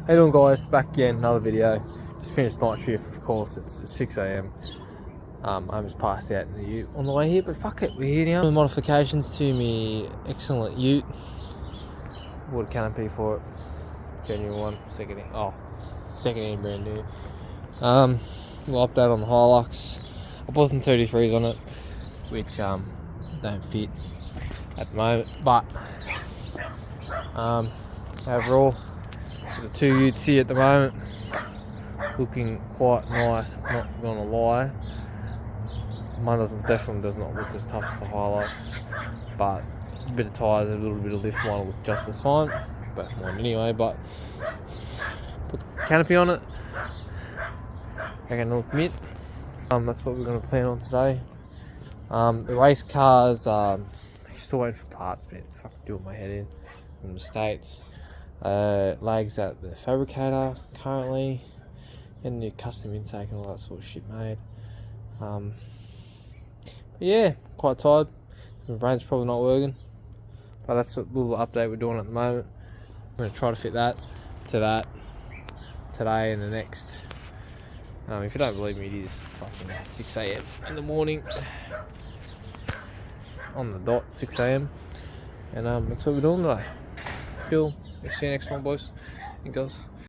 How you doing, guys? Back again, another video. Just finished night shift, of course. It's 6 AM. I just passed out in the ute on the way here, but fuck it, we're here now. The modifications to me excellent ute. Bought a Canopy for it. Genuine one. Second hand, brand new. Little update on the Hilux. I bought some 33s on it, which don't fit at the moment, but overall, the two utes here at the moment looking quite nice, not gonna lie. Mine definitely does not look as tough as the Hilux, but a bit of tyres and a little bit of lift might look just as fine, but mine anyway. But put the Canopy on it, I can look mid. That's what we're going to plan on today. The race cars, still waiting for parts, but it's fucking doing my head in from the States. Legs at the fabricator currently, and new custom intake and all that sort of shit made. But yeah, quite tired. My brain's probably not working, but that's a little update we're doing at the moment. I'm going to try to fit that to that today and the next. If you don't believe me, it is fucking 6 AM in the morning. On the dot, 6 AM. And that's what we're doing today. Cool. See you next time, boys and girls.